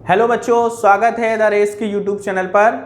Hello बच्चों, स्वागत है द रेस के यूट्यूब चैनल पर।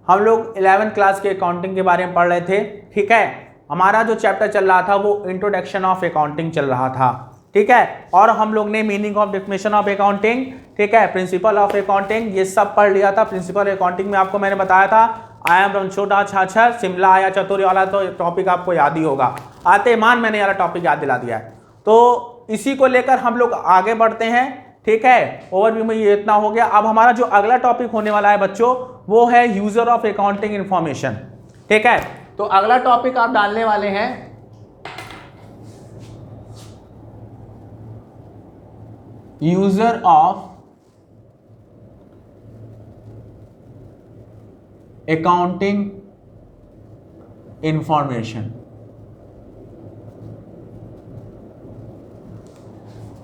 हम लोग 11th क्लास के अकाउंटिंग के बारे में पढ़ रहे थे। ठीक है, हमारा जो चैप्टर चल रहा था वो इंट्रोडक्शन ऑफ अकाउंटिंग चल रहा था। ठीक है, और हम लोग ने meaning of definition of accounting, ठीक है, प्रिंसिपल ऑफ अकाउंटिंग, ये सब पढ़ लिया था। प्रिंसिपल अकाउंटिंग में आपको मैंने बताया था आई एम फ्रॉम छोटा छाछर शिमला आया चतुर वाला, तो टॉपिक आपको याद ही होगा। आते मान मैंने यार टॉपिक याद दिला दिया है, तो इसी को लेकर हम लोग आगे बढ़ते हैं। ठीक है, ओवरव्यू में ये इतना हो गया। अब हमारा जो अगला टॉपिक होने वाला है बच्चों वो है यूजर ऑफ अकाउंटिंग इंफॉर्मेशन। ठीक है, तो अगला टॉपिक आप डालने वाले हैं यूजर ऑफ अकाउंटिंग इंफॉर्मेशन।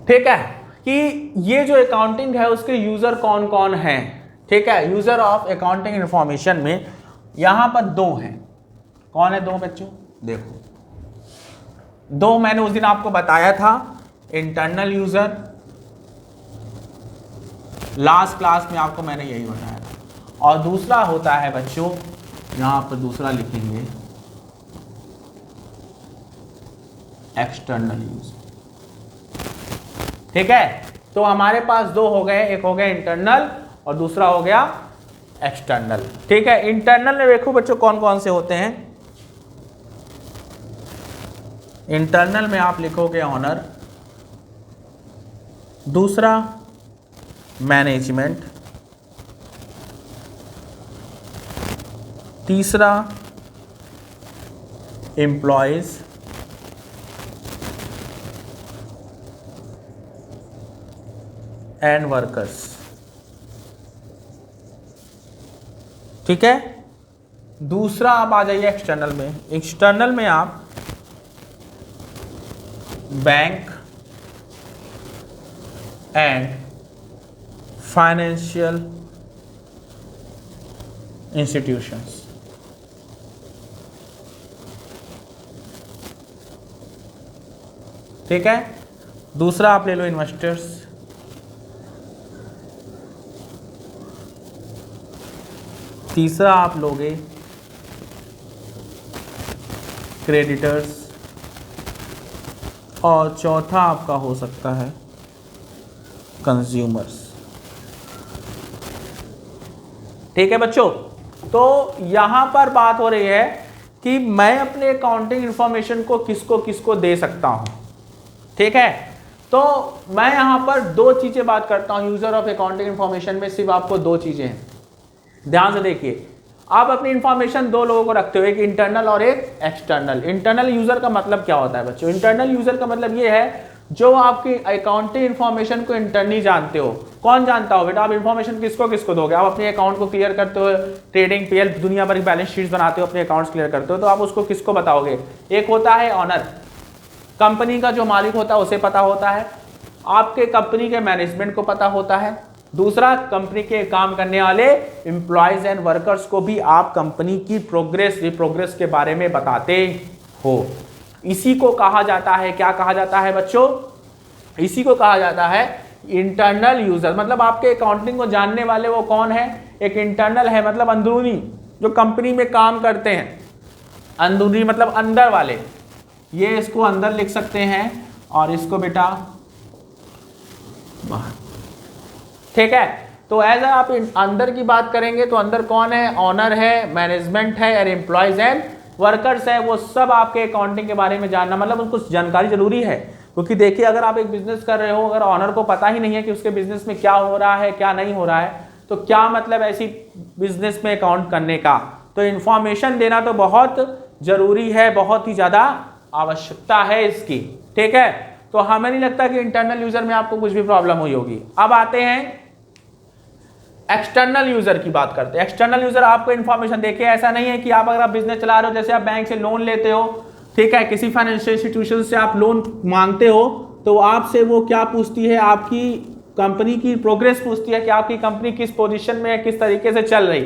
ठीक है, कि ये जो अकाउंटिंग है उसके यूजर कौन कौन हैं। ठीक है, यूजर ऑफ अकाउंटिंग इंफॉर्मेशन में यहां पर दो हैं। कौन है दो बच्चों? देखो, दो मैंने उस दिन आपको बताया था, इंटरनल यूजर। लास्ट क्लास में आपको मैंने यही बताया था। और दूसरा होता है बच्चों, यहां पर दूसरा लिखेंगे एक्सटर्नल यूजर। ठीक है, तो हमारे पास दो हो गए, एक हो गया इंटरनल और दूसरा हो गया एक्सटर्नल। ठीक है, इंटरनल में देखो बच्चों कौन कौन से होते हैं। इंटरनल में आप लिखोगे ऑनर, दूसरा मैनेजमेंट, तीसरा एम्प्लॉयज, एंड वर्कर्स। ठीक है, दूसरा आप आ जाइए एक्सटर्नल में। एक्सटर्नल में आप बैंक एंड फाइनेंशियल इंस्टीट्यूशंस। ठीक है, दूसरा आप ले लो इन्वेस्टर्स, तीसरा आप लोगे क्रेडिटर्स, और चौथा आपका हो सकता है कंज्यूमर्स। ठीक है बच्चों, तो यहां पर बात हो रही है कि मैं अपने अकाउंटिंग इंफॉर्मेशन को किसको किसको दे सकता हूं। ठीक है, तो मैं यहां पर दो चीजें बात करता हूं। यूजर ऑफ अकाउंटिंग इंफॉर्मेशन में सिर्फ आपको दो चीजें हैं, ध्यान से देखिए। आप अपनी इंफॉर्मेशन दो लोगों को रखते हो, एक इंटरनल और एक एक्सटर्नल। इंटरनल यूजर का मतलब क्या होता है बच्चों? इंटरनल यूजर का मतलब ये है जो आपकी अकाउंटिंग इंफॉर्मेशन को इंटरनली जानते हो। कौन जानता हो बेटा? आप इंफॉर्मेशन किसको किसको दोगे? आप अपने अकाउंट को क्लियर करते हो, ट्रेडिंग पीएल दुनिया भर की बैलेंस शीट्स बनाते हो, अपने अकाउंट्स क्लियर करते हो, तो आप उसको किसको बताओगे? एक होता है ऑनर, कंपनी का जो मालिक होता है उसे पता होता है, आपके कंपनी के मैनेजमेंट को पता होता है। दूसरा, कंपनी के काम करने वाले एम्प्लॉयज एंड वर्कर्स को भी आप कंपनी की प्रोग्रेस के बारे में बताते हो। इसी को कहा जाता है, क्या कहा जाता है बच्चों? इसी को कहा जाता है इंटरनल यूजर। मतलब आपके अकाउंटिंग को जानने वाले वो कौन है? एक इंटरनल है, मतलब अंदरूनी, जो कंपनी में काम करते हैं। अंदरूनी मतलब अंदर वाले, ये इसको अंदर लिख सकते हैं और इसको बेटा बाहर। ठीक है, तो एज आप अंदर की बात करेंगे तो अंदर कौन है? ऑनर है, मैनेजमेंट है, और एम्प्लॉयज एंड वर्कर्स है। वो सब आपके अकाउंटिंग के बारे में जानना, मतलब उनको जानकारी जरूरी है। क्योंकि देखिए, अगर आप एक बिजनेस कर रहे हो, अगर ऑनर को पता ही नहीं है कि उसके बिजनेस में क्या हो रहा है क्या नहीं हो रहा है, तो क्या मतलब ऐसी बिजनेस में अकाउंट करने का? तो इंफॉर्मेशन देना तो बहुत जरूरी है, बहुत ही ज्यादा आवश्यकता है इसकी। ठीक है, तो हमें नहीं लगता कि इंटरनल यूजर में आपको कुछ भी प्रॉब्लम हुई होगी। अब आते हैं एक्सटर्नल यूजर की बात करते हैं। एक्सटर्नल यूजर आपको इंफॉर्मेशन देखिए, ऐसा नहीं है कि आप अगर आप बिजनेस चला रहे हो, जैसे आप बैंक से लोन लेते हो, ठीक है, किसी फाइनेंशियल इंस्टीट्यूशन से आप लोन मांगते हो, तो आपसे वो क्या पूछती है? आपकी कंपनी की प्रोग्रेस पूछती है कि आपकी कंपनी किस पोजीशन में है, किस तरीके से चल रही।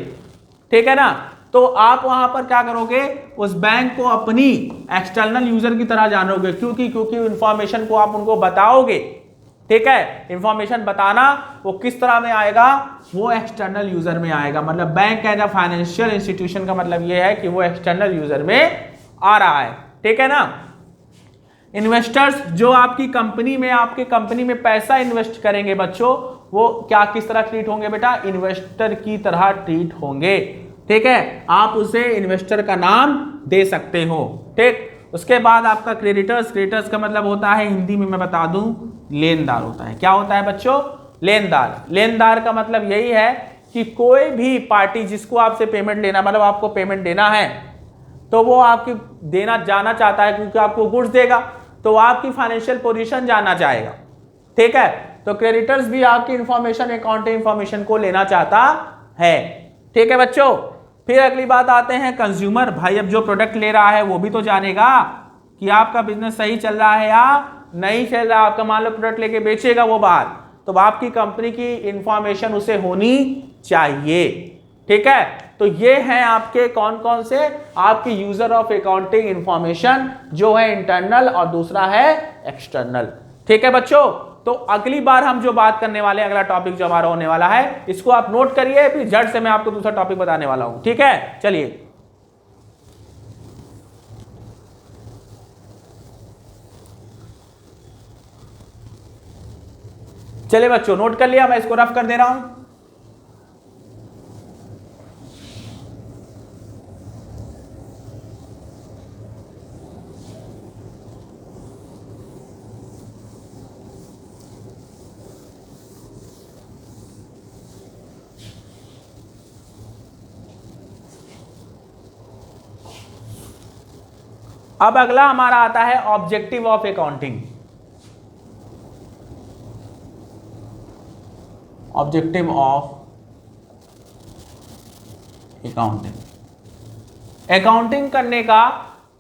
ठीक है ना? तो आप वहां पर क्या करोगे, उस बैंक को अपनी एक्सटर्नल यूजर की तरह जानोगे। क्योंकि इंफॉर्मेशन को आप उनको बताओगे, ठीक है, इंफॉर्मेशन बताना वो किस तरह में आएगा, वो एक्सटर्नल यूजर में आएगा। मतलब bank as a financial institution का मतलब ये है कि वो एक्सटर्नल यूजर में आ रहा है, ठीक है ना। इन्वेस्टर्स जो आपकी कंपनी में, आपके कंपनी में पैसा इन्वेस्ट करेंगे बच्चों, वो क्या किस तरह ट्रीट होंगे बेटा, इन्वेस्टर की तरह ट्रीट होंगे, ठीक है। आप उसे इन्वेस्टर का नाम दे सकते हो, ठीक। उसके बाद आपका क्रेडिटर्स, क्रेडिटर्स का मतलब होता है, हिंदी में मैं बता दूं, लेनदार होता है। क्या होता है बच्चों, लेनदार। लेनदार का मतलब यही है कि कोई भी पार्टी जिसको आपसे पेमेंट लेना, मतलब आपको पेमेंट देना है, तो वो आपकी देना जाना चाहता है, क्योंकि आपको गुड्स देगा तो आपकी फाइनेंशियल पोजीशन जानना चाहेगा, ठीक है। तो क्रेडिटर्स भी आपकी इंफॉर्मेशन, अकाउंटिंग इंफॉर्मेशन को लेना चाहता है, ठीक है बच्चों। फिर अगली बात आते हैं कंज्यूमर। भाई अब जो प्रोडक्ट ले रहा है वो भी तो जानेगा कि आपका बिजनेस सही चल रहा है या नहीं चल रहा। आपका मान लो प्रोडक्ट लेके बेचेगा वो बाहर, तो आपकी कंपनी की इंफॉर्मेशन उसे होनी चाहिए, ठीक है। तो ये हैं आपके कौन कौन से, आपके यूजर ऑफ अकाउंटिंग इंफॉर्मेशन, जो है इंटरनल और दूसरा है एक्सटर्नल, ठीक है बच्चों। तो अगली बार हम जो बात करने वाले हैं, अगला टॉपिक जो हमारा होने वाला है, इसको आप नोट करिए, फिर झट से मैं आपको दूसरा टॉपिक बताने वाला हूं, ठीक है। चलिए चलिए बच्चों, नोट कर लिया, मैं इसको रफ कर दे रहा हूं। अब अगला हमारा आता है objective of accounting. Objective of accounting, accounting करने का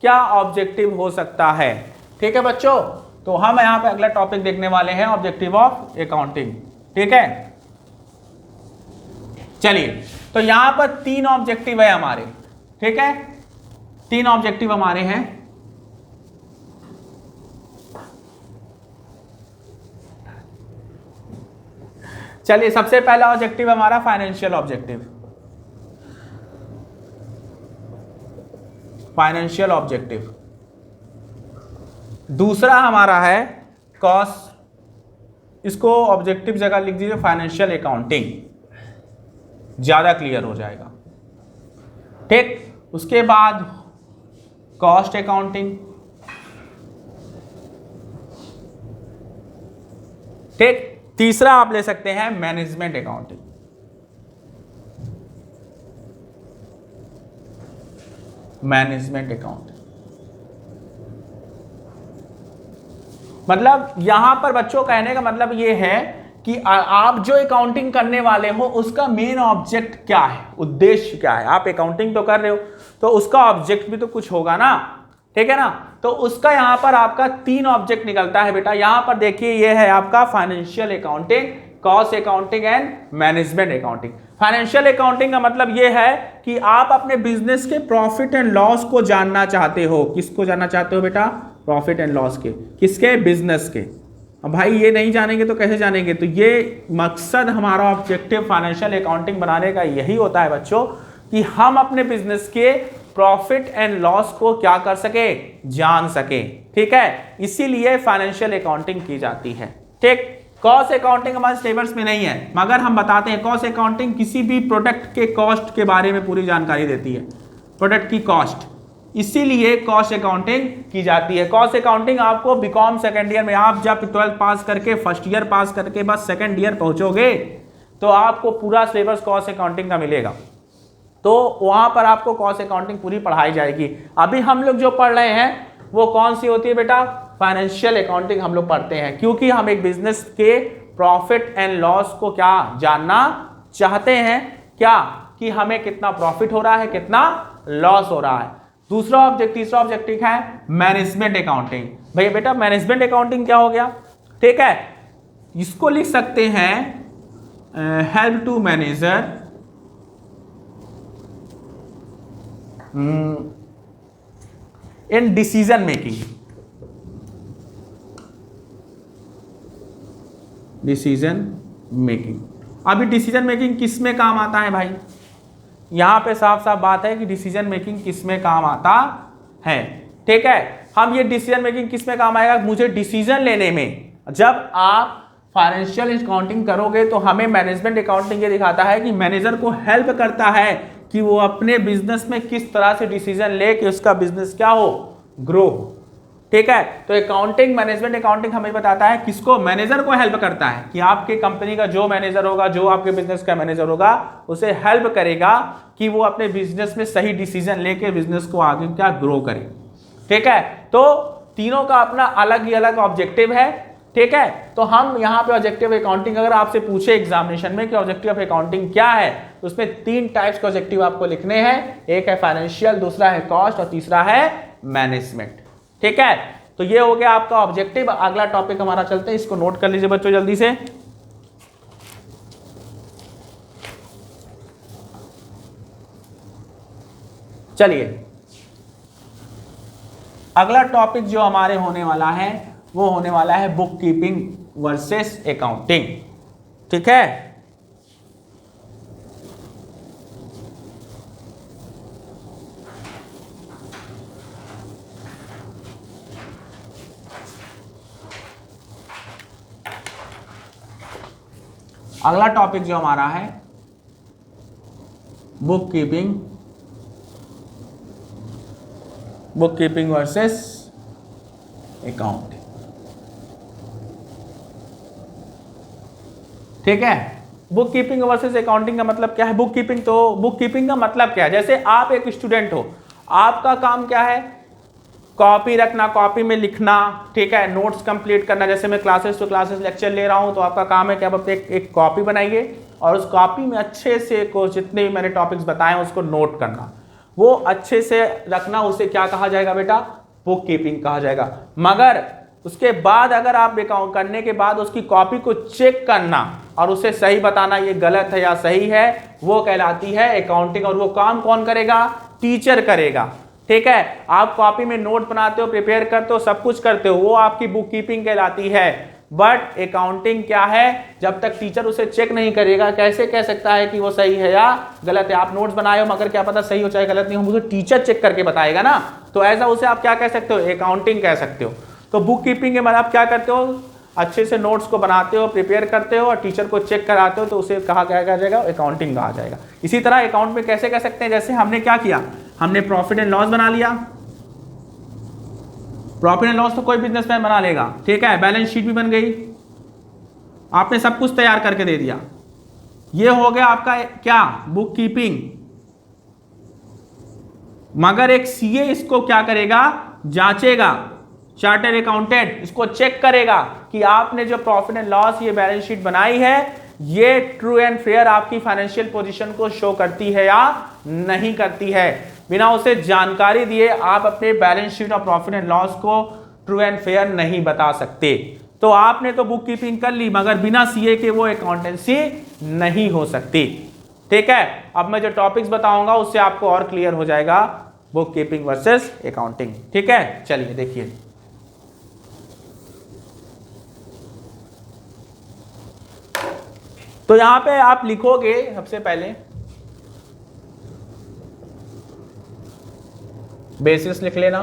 क्या ऑब्जेक्टिव हो सकता है, ठीक है बच्चों। तो हम यहां पे अगला टॉपिक देखने वाले हैं, ऑब्जेक्टिव ऑफ अकाउंटिंग, ठीक है। चलिए, तो यहां पर 3 ऑब्जेक्टिव है हमारे, ठीक है, 3 ऑब्जेक्टिव हमारे हैं। चलिए, सबसे पहला ऑब्जेक्टिव हमारा फाइनेंशियल ऑब्जेक्टिव, फाइनेंशियल ऑब्जेक्टिव। दूसरा हमारा है कॉस्ट, इसको ऑब्जेक्टिव जगह लिख दीजिए फाइनेंशियल अकाउंटिंग, ज्यादा क्लियर हो जाएगा, ठीक। उसके बाद कॉस्ट अकाउंटिंग, ठीक। तीसरा आप ले सकते हैं मैनेजमेंट अकाउंटिंग, मैनेजमेंट अकाउंटिंग। मतलब यहां पर बच्चों कहने का मतलब ये है कि आप जो अकाउंटिंग करने वाले हो उसका मेन ऑब्जेक्ट क्या है, उद्देश्य क्या है। आप अकाउंटिंग तो कर रहे हो तो उसका ऑब्जेक्ट भी तो कुछ होगा ना, ठीक है ना। तो उसका यहां पर आपका 3 ऑब्जेक्ट निकलता है बेटा। यहां पर देखिए, ये है आपका financial accounting, cost accounting and management accounting. Financial accounting का मतलब ये है कि आप अपने बिजनेस के प्रॉफिट एंड लॉस को जानना चाहते हो। किसको जानना चाहते हो बेटा, प्रॉफिट एंड लॉस के, किसके, बिजनेस के। अब भाई ये नहीं जानेंगे तो कैसे जानेंगे। तो ये मकसद हमारा ऑब्जेक्टिव फाइनेंशियल अकाउंटिंग बनाने का यही होता है बच्चों, कि हम अपने बिजनेस के प्रॉफिट एंड लॉस को क्या कर सके, जान सके, ठीक है। इसीलिए फाइनेंशियल अकाउंटिंग की जाती है, ठीक। कॉस्ट अकाउंटिंग हमारे सिलेबस में नहीं है, मगर हम बताते हैं कॉस्ट अकाउंटिंग किसी भी प्रोडक्ट के कॉस्ट के बारे में पूरी जानकारी देती है, प्रोडक्ट की कॉस्ट, इसीलिए कॉस्ट अकाउंटिंग की जाती है। कॉस्ट अकाउंटिंग आपको बीकॉम सेकेंड ईयर में, आप जब 12th पास करके फर्स्ट ईयर पास करके बस सेकेंड ईयर पहुंचोगे तो आपको पूरा सिलेबस कॉस्ट अकाउंटिंग का मिलेगा। तो वहां पर आपको कॉस्ट अकाउंटिंग पूरी पढ़ाई जाएगी। अभी हम लोग जो पढ़ रहे हैं वो कौन सी होती है बेटा, फाइनेंशियल अकाउंटिंग हम लोग पढ़ते हैं, क्योंकि हम एक बिजनेस के प्रॉफिट एंड लॉस को क्या जानना चाहते हैं, क्या कि हमें कितना प्रॉफिट हो रहा है, कितना लॉस हो रहा है। दूसरा ऑब्जेक्ट, तीसरा ऑब्जेक्टिव है मैनेजमेंट अकाउंटिंग। भैया बेटा मैनेजमेंट अकाउंटिंग क्या हो गया, ठीक है। इसको लिख सकते हैं help to manager in decision making, decision making. अभी डिसीजन मेकिंग किस में काम आता है भाई? यहां पे साफ साफ बात है कि डिसीजन मेकिंग किस में काम आता है। ठीक है, हम ये डिसीजन मेकिंग किस में काम आएगा? मुझे डिसीजन लेने में, जब आप फाइनेंशियल अकाउंटिंग करोगे तो हमें मैनेजमेंट अकाउंटिंग ये दिखाता है कि मैनेजर को हेल्प करता है कि वो अपने बिजनेस में किस तरह से डिसीजन ले कि उसका बिजनेस क्या हो, ग्रो हो। ठीक है, तो अकाउंटिंग, मैनेजमेंट अकाउंटिंग हमें बताता है किसको? मैनेजर को हेल्प करता है कि आपके कंपनी का जो मैनेजर होगा, जो आपके बिजनेस का मैनेजर होगा, उसे हेल्प करेगा कि वो अपने बिजनेस में सही डिसीजन लेके बिजनेस को आगे क्या ग्रो करे। ठीक है, तो तीनों का अपना अलग ही अलग ऑब्जेक्टिव है। ठीक है, तो हम यहाँ पे ऑब्जेक्टिव अकाउंटिंग अगर आपसे पूछे एग्जामिनेशन में कि ऑब्जेक्टिव ऑफ अकाउंटिंग क्या है, तो उसमें 3 टाइप्स के ऑब्जेक्टिव आपको लिखने हैं। एक है फाइनेंशियल, दूसरा है कॉस्ट और तीसरा है मैनेजमेंट। ठीक है, तो ये हो गया आपका ऑब्जेक्टिव। अगला टॉपिक हमारा चलते हैं, इसको नोट कर लीजिए बच्चों जल्दी से। चलिए, अगला टॉपिक जो हमारे होने वाला है वो होने वाला है बुक कीपिंग वर्सेस अकाउंटिंग। ठीक है, अगला टॉपिक जो हमारा है बुक कीपिंग वर्सेस अकाउंटिंग। ठीक है, बुक कीपिंग वर्सेस अकाउंटिंग का मतलब क्या है? बुक कीपिंग का मतलब क्या है? जैसे आप एक स्टूडेंट हो, आपका काम क्या है? कॉपी रखना, कॉपी में लिखना। ठीक है, नोट्स कंप्लीट करना। जैसे मैं क्लासेस लेक्चर ले रहा हूं, तो आपका काम है कि आप अपने एक कॉपी बनाइए और उस कॉपी में अच्छे से जितने भी मैंने टॉपिक्स बताए हैं उसको नोट करना, वो अच्छे से रखना। उसे क्या कहा जाएगा बेटा? बुक कीपिंग कहा जाएगा। मगर उसके बाद अगर आप करने के बाद उसकी कॉपी को चेक करना और उसे सही बताना ये गलत है या सही है, वो कहलाती है अकाउंटिंग। और वो काम कौन करेगा? टीचर करेगा। ठीक है, आप कॉपी में नोट बनाते हो, प्रिपेयर करते हो, सब कुछ करते हो, वो आपकी बुक कीपिंग कहलाती है। बट अकाउंटिंग क्या है? जब तक टीचर उसे चेक नहीं करेगा, कैसे कह सकता है कि वो सही है या गलत है? आप नोट्स बनाए हो मगर क्या पता सही हो चाहे गलत नहीं हो, मुझे टीचर चेक करके बताएगा ना, तो ऐसा उसे आप क्या कह सकते हो? अकाउंटिंग कह सकते हो। तो बुक कीपिंग के मतलब आप क्या करते हो? अच्छे से नोट्स को बनाते हो, प्रिपेयर करते हो और टीचर को चेक कराते हो, तो उसे कहा क्या जाएगा? अकाउंटिंग कहा जाएगा। इसी तरह अकाउंट में कैसे कह सकते हैं? जैसे हमने क्या किया, हमने प्रॉफिट एंड लॉस बना लिया। प्रॉफिट एंड लॉस तो कोई बिजनेसमैन बना लेगा। ठीक है, बैलेंस शीट भी बन गई, आपने सब कुछ तैयार करके दे दिया। ये हो गया आपका क्या? Book keeping. मगर एक सीए इसको क्या करेगा? जांचेगा। चार्टर्ड अकाउंटेंट इसको चेक करेगा कि आपने जो प्रॉफिट एंड लॉस ये बैलेंस शीट बनाई है, ये ट्रू एंड फेयर आपकी फाइनेंशियल पोजीशन को शो करती है या नहीं करती है। बिना उसे जानकारी दिए आप अपने बैलेंस शीट और प्रॉफिट एंड लॉस को ट्रू एंड फेयर नहीं बता सकते। तो आपने तो बुक कीपिंग कर ली, मगर बिना सीए के वो अकाउंटेंसी नहीं हो सकती। ठीक है, अब मैं जो टॉपिक्स बताऊंगा उससे आपको और क्लियर हो जाएगा बुक कीपिंग वर्सेस अकाउंटिंग। ठीक है, चलिए देखिए। तो यहां पे आप लिखोगे सबसे पहले बेसिस लिख लेना,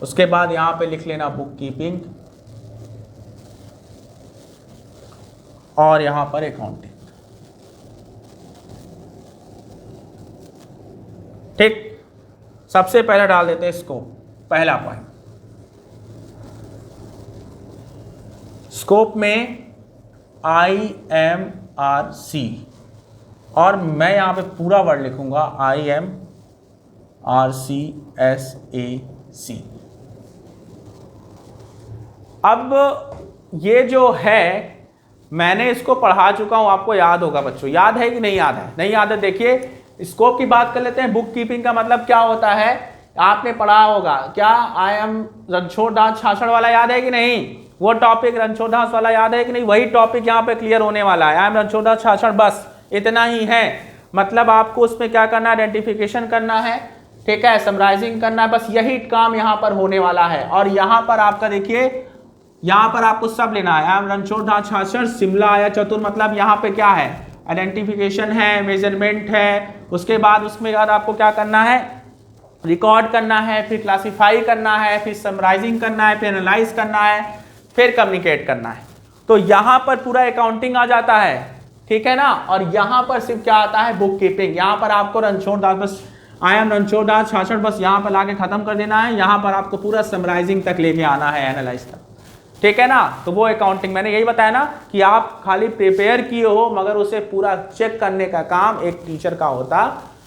उसके बाद यहां पे लिख लेना बुक कीपिंग और यहां पर अकाउंटिंग। ठीक, सबसे पहले डाल देते हैं स्कोप। पहला पॉइंट, स्कोप में IMRC, और मैं यहां पे पूरा वर्ड लिखूंगा IMRCSAC। अब ये जो है मैंने इसको पढ़ा चुका हूं, आपको याद होगा बच्चों, याद है कि नहीं याद है? नहीं याद है, देखिए स्कोप की बात कर लेते हैं। बुक कीपिंग का मतलब क्या होता है? आपने पढ़ा होगा क्या? रणछोड़ दास छाछड़ वाला याद है कि नहीं? वो टॉपिक रणछोड़ दास वाला याद है कि नहीं? वही टॉपिक यहाँ पे क्लियर होने वाला है। रणछोड़ दास छाछड़, बस इतना ही है। मतलब आपको उसमें क्या करना है? आइडेंटिफिकेशन करना है। ठीक है, समराइजिंग करना है, बस यही काम यहाँ पर होने वाला है। और यहाँ पर आपका देखिए यहाँ पर आपको सब लेना है। एम रणछोड़ दास छाछड़ शिमला आया चतुर, मतलब यहाँ पे क्या है, आइडेंटिफिकेशन है, मेजरमेंट है, उसके बाद उसमें बाद आपको क्या करना है, रिकॉर्ड करना है, फिर क्लासिफाई करना है, फिर समराइजिंग करना है, फिर एनालाइज करना है, फिर कम्युनिकेट करना है। तो यहाँ पर पूरा अकाउंटिंग आ जाता है, ठीक है ना। और यहाँ पर सिर्फ क्या आता है, बुक कीपिंग। यहाँ पर आपको रणछोड़ दास बस आई एम रणछोड़ दास छाछड़ बस यहाँ पर लाके खत्म कर देना है। यहाँ पर आपको पूरा समराइजिंग तक लेके आना है, एनालाइज तक, ठीक है ना। तो वो अकाउंटिंग, मैंने यही बताया ना कि आप खाली प्रिपेयर किए हो मगर उसे पूरा चेक करने का काम एक टीचर का होता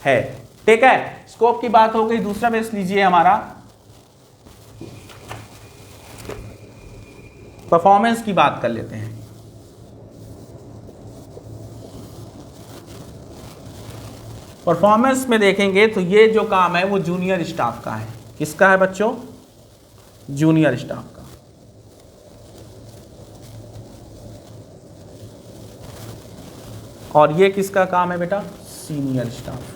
है, ठीक है। स्कोप की बात हो गई। दूसरा बेस लीजिए हमारा परफॉर्मेंस की बात कर लेते हैं। परफॉर्मेंस में देखेंगे तो ये जो काम है वो जूनियर स्टाफ का है। किसका है बच्चों, जूनियर स्टाफ का। और ये किसका काम है बेटा, सीनियर स्टाफ।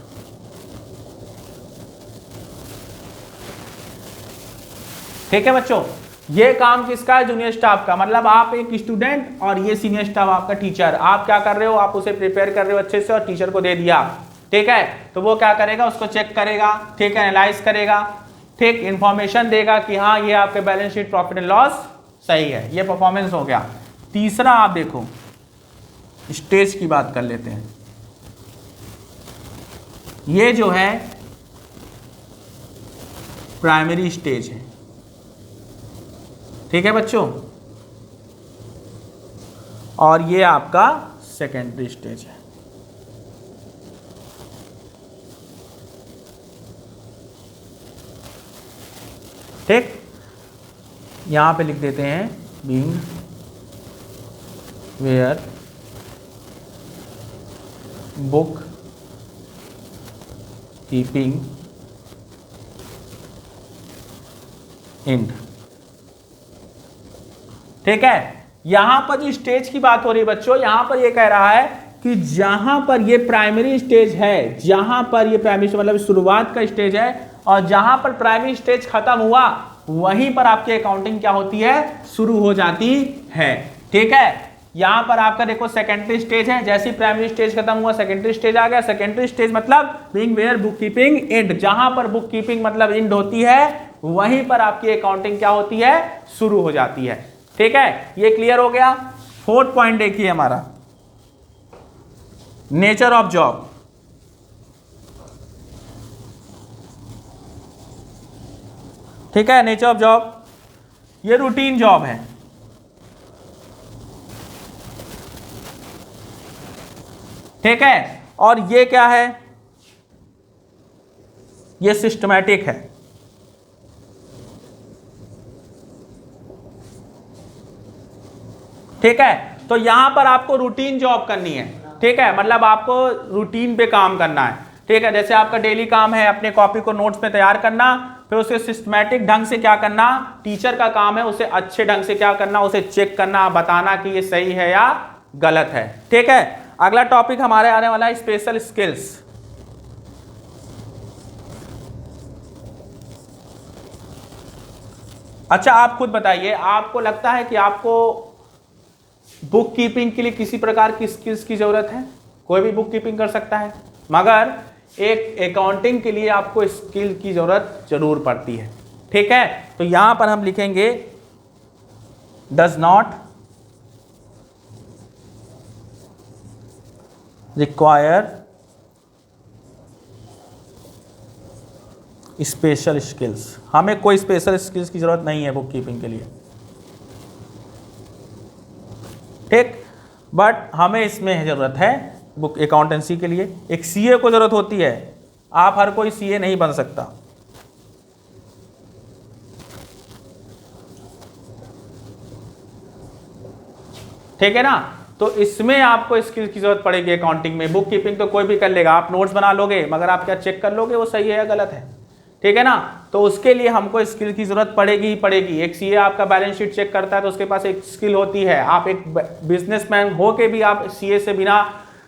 ठीक है बच्चों, ये काम किसका है, जूनियर स्टाफ का। मतलब आप एक स्टूडेंट और ये सीनियर स्टाफ आपका टीचर, आप क्या कर रहे हो, आप उसे प्रिपेयर कर रहे हो अच्छे से और टीचर को दे दिया, ठीक है। तो वो क्या करेगा, उसको चेक करेगा, ठीक है, एनालाइज करेगा, ठीक, इंफॉर्मेशन देगा कि हाँ ये आपके balance sheet profit and loss सही है। ये परफॉर्मेंस हो गया। तीसरा आप देखो स्टेज की बात कर लेते हैं। ये जो है प्राइमरी स्टेज है, ठीक है बच्चों, और ये आपका सेकेंडरी स्टेज है। ठीक, यहां पे लिख देते हैं being where book keeping end. ठीक है, यहां पर जो स्टेज की बात हो रही है बच्चों, यहां पर ये कह रहा है कि जहां पर ये प्राइमरी स्टेज है, जहां पर ये प्राइमरी मतलब शुरुआत का स्टेज है और जहां पर प्राइमरी स्टेज खत्म हुआ वहीं पर आपकी अकाउंटिंग क्या होती है, शुरू हो जाती है। ठीक है, यहां पर आपका देखो सेकेंडरी स्टेज है, जैसे ही प्राइमरी स्टेज खत्म हुआ सेकेंडरी स्टेज आ गया। सेकेंडरी स्टेज मतलब being where book keeping end, जहां पर बुक कीपिंग मतलब एंड होती है वहीं पर आपकी अकाउंटिंग क्या होती है, शुरू हो जाती है। ठीक है, ये क्लियर हो गया। फोर्थ पॉइंट देखिए हमारा, नेचर ऑफ जॉब। ठीक है, नेचर ऑफ जॉब, ये रूटीन जॉब है। ठीक है, और ये क्या है, ये सिस्टमैटिक है। ठीक है, तो यहां पर आपको रूटीन जॉब करनी है। ठीक है, मतलब आपको रूटीन पे काम करना है। ठीक है, जैसे आपका डेली काम है अपने कॉपी को नोट्स में तैयार करना, फिर उसे सिस्टमैटिक ढंग से क्या करना, टीचर का काम है उसे अच्छे ढंग से क्या करना, उसे चेक करना, बताना कि ये सही है या गलत है। ठीक है, अगला टॉपिक हमारे आने वाला है स्पेशल स्किल्स। अच्छा, आप खुद बताइए, आपको लगता है कि आपको बुक कीपिंग के लिए किसी प्रकार की स्किल्स की जरूरत है? कोई भी बुक कीपिंग कर सकता है, मगर एक अकाउंटिंग के लिए आपको स्किल की जरूरत जरूर पड़ती है। ठीक है, तो यहां पर हम लिखेंगे does not require special skills. हमें कोई स्पेशल स्किल्स की जरूरत नहीं है बुक कीपिंग के लिए। ठीक, बट हमें इसमें जरूरत है बुक अकाउंटेंसी के लिए। एक सीए को जरूरत होती है, आप हर कोई सीए नहीं बन सकता। ठीक है ना, तो इसमें आपको स्किल की जरूरत पड़ेगी अकाउंटिंग में। बुक कीपिंग तो कोई भी कर लेगा, आप नोट्स बना लोगे, मगर आप क्या चेक कर लोगे वो सही है या गलत है? ठीक है ना, तो उसके लिए हमको स्किल की जरूरत पड़ेगी ही पड़ेगी। एक सीए आपका बैलेंस शीट चेक करता है तो उसके पास एक स्किल होती है। आप एक बिजनेसमैन हो के भी आप सीए से बिना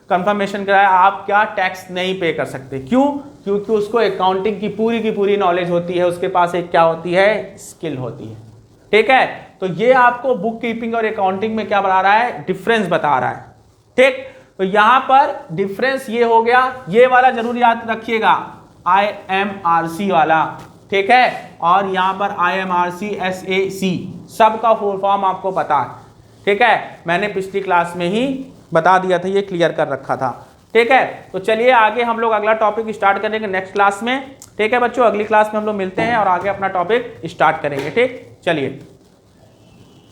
कंफर्मेशन कराए आप क्या टैक्स नहीं पे कर सकते। क्यों? क्योंकि उसको अकाउंटिंग की पूरी नॉलेज होती है, उसके पास एक क्या होती है, स्किल होती है। ठीक है, तो ये आपको बुक कीपिंग और अकाउंटिंग में क्या बता रहा है, डिफरेंस बता रहा है। ठीक, तो यहां पर डिफरेंस ये हो गया, ये वाला जरूर याद रखिएगा, IMRC वाला, ठीक है, और यहां पर IMRC SAC सबका फुल फॉर्म आपको पता है। ठीक है, मैंने पिछली क्लास में ही बता दिया था, ये क्लियर कर रखा था। ठीक है, तो चलिए आगे हम लोग अगला टॉपिक स्टार्ट करेंगे नेक्स्ट क्लास में। ठीक है बच्चों, अगली क्लास में हम लोग मिलते हैं और आगे अपना टॉपिक स्टार्ट करेंगे। ठीक, चलिए।